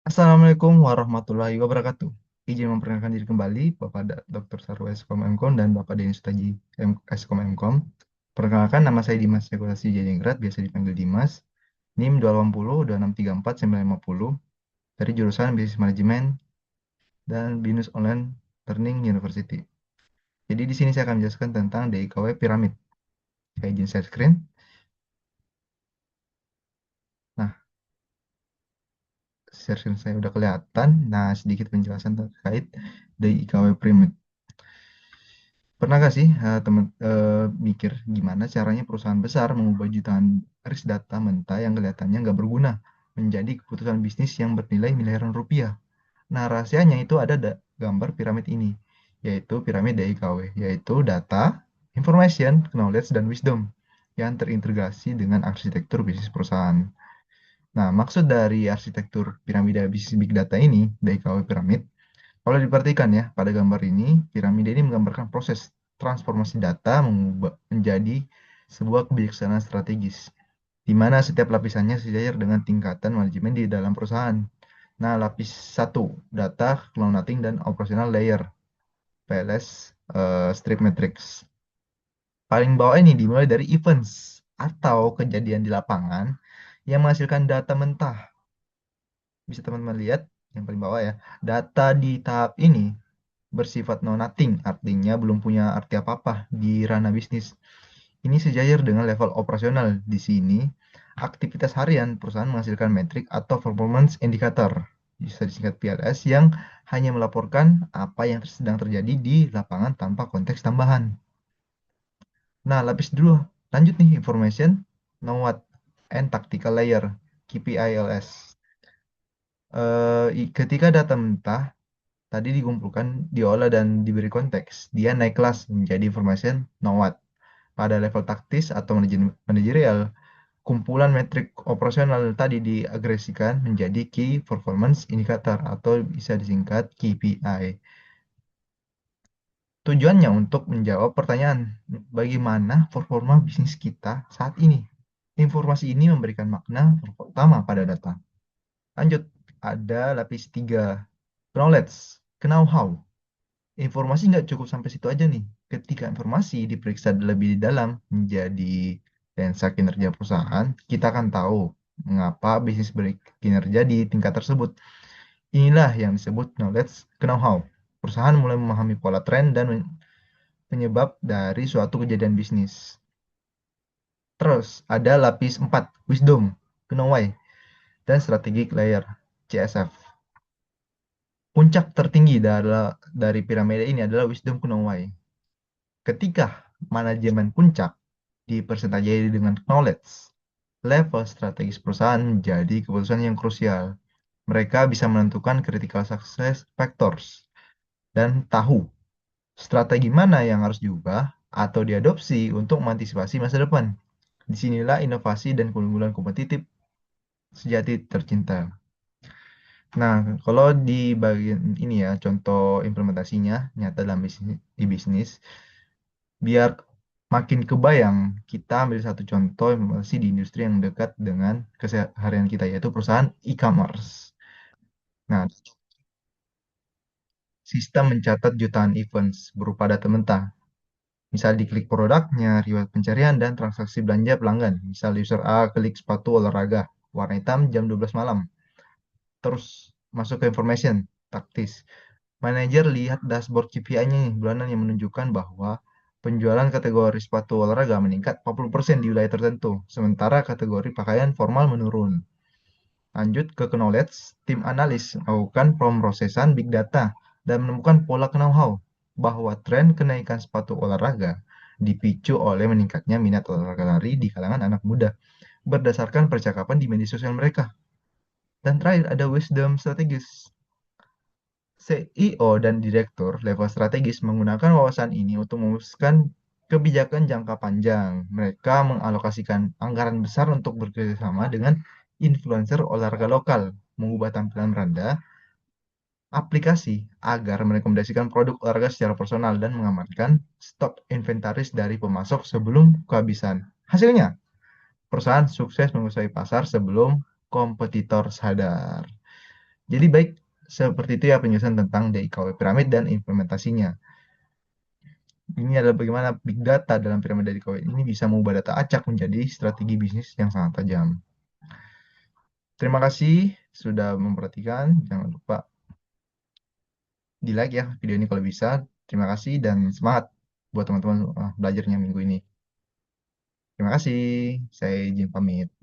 Assalamualaikum warahmatullahi wabarakatuh. Izin memperkenalkan diri kembali, Bapak Dr. Sarwo Skom MKOM dan Bapak Denny Sutaji Skom MKOM. Perkenalkan, nama saya Dimas Regulasi Jajengrat, biasa dipanggil Dimas. NIM 280 2634 950 dari jurusan Bisnis Manajemen dan Binus Online Learning University. Jadi di sini saya akan menjelaskan tentang DIKW piramid. Saya izin share screen. Nah, share screen saya udah kelihatan. Nah, sedikit penjelasan terkait DIKW piramid. Pernah gak sih temen mikir gimana caranya perusahaan besar mengubah jutaan baris data mentah yang kelihatannya nggak berguna menjadi keputusan bisnis yang bernilai miliaran rupiah? Nah, rahasianya itu ada gambar piramid ini, yaitu piramid DIKW, yaitu data, information, knowledge, dan wisdom yang terintegrasi dengan arsitektur bisnis perusahaan. Nah, maksud dari arsitektur piramida bisnis big data ini, DIKW piramid, kalau diperhatikan ya, pada gambar ini, piramida ini menggambarkan proses transformasi data menjadi sebuah kebijaksanaan strategis, di mana setiap lapisannya sejajar dengan tingkatan manajemen di dalam perusahaan. Nah, lapis satu, data, clouding, dan operational layer, PLS, strip matrix. Paling bawah ini dimulai dari events atau kejadian di lapangan yang menghasilkan data mentah. Bisa teman-teman lihat yang paling bawah ya. Data di tahap ini bersifat know nothing, artinya belum punya arti apa-apa di ranah bisnis. Ini sejajar dengan level operasional. Di sini, aktivitas harian perusahaan menghasilkan metrik atau performance indicator, bisa disingkat PRS, yang hanya melaporkan apa yang sedang terjadi di lapangan tanpa konteks tambahan. Nah, lapis dulu. Lanjut nih, information, know what, and tactical layer, KPILS. Ketika data mentah tadi dikumpulkan, diolah dan diberi konteks, dia naik kelas menjadi information know what. Pada level taktis atau manajerial, kumpulan metrik operasional tadi diagresikan menjadi Key Performance Indicator atau bisa disingkat KPI. Tujuannya untuk menjawab pertanyaan, bagaimana performa bisnis kita saat ini? Informasi ini memberikan makna pertama pada data. Lanjut, ada lapis 3, knowledge, know-how. Informasi nggak cukup sampai situ aja nih. Ketika informasi diperiksa lebih dalam menjadi lensa kinerja perusahaan, kita akan tahu mengapa bisnis berkinerja di tingkat tersebut. Inilah yang disebut knowledge know-how. Perusahaan mulai memahami pola tren dan penyebab dari suatu kejadian bisnis. Terus ada lapis 4, wisdom, know why, dan strategic layer, CSF. Puncak tertinggi dari piramida ini adalah wisdom know why. Ketika manajemen puncak dipersenjatai dengan knowledge, level strategis perusahaan menjadi keputusan yang krusial. Mereka bisa menentukan critical success factors dan tahu strategi mana yang harus diubah atau diadopsi untuk mengantisipasi masa depan. Disinilah inovasi dan keunggulan kompetitif sejati tercinta. Nah, kalau di bagian ini ya, contoh implementasinya nyata dalam bisnis, biar makin kebayang, kita ambil satu contoh implementasi di industri yang dekat dengan keseharian kita, yaitu perusahaan e-commerce. Nah, sistem mencatat jutaan events berupa data mentah. Misal diklik produknya, riwayat pencarian, dan transaksi belanja pelanggan. Misal user A klik sepatu olahraga, warna hitam jam 12 malam. Terus masuk ke information, taktis. Manajer lihat dashboard KPI-nya nih, bulanan yang menunjukkan bahwa penjualan kategori sepatu olahraga meningkat 40% di wilayah tertentu, sementara kategori pakaian formal menurun. Lanjut ke knowledge, tim analis melakukan pemrosesan big data dan menemukan pola know-how bahwa tren kenaikan sepatu olahraga dipicu oleh meningkatnya minat olahraga lari di kalangan anak muda berdasarkan percakapan di media sosial mereka. Dan terakhir ada wisdom strategis. CEO dan direktur level strategis menggunakan wawasan ini untuk memutuskan kebijakan jangka panjang. Mereka mengalokasikan anggaran besar untuk bekerjasama dengan influencer olahraga lokal, mengubah tampilan beranda aplikasi agar merekomendasikan produk olahraga secara personal dan mengamankan stok inventaris dari pemasok sebelum kehabisan. Hasilnya, perusahaan sukses menguasai pasar sebelum kompetitor sadar. Jadi baik seperti itu ya penjelasan tentang DIKW piramid dan implementasinya. Ini adalah bagaimana big data dalam piramida DIKW ini bisa mengubah data acak menjadi strategi bisnis yang sangat tajam. Terima kasih sudah memperhatikan. Jangan lupa di like ya video ini kalau bisa. Terima kasih dan semangat buat teman-teman belajarnya minggu ini. Terima kasih. Saya izin pamit.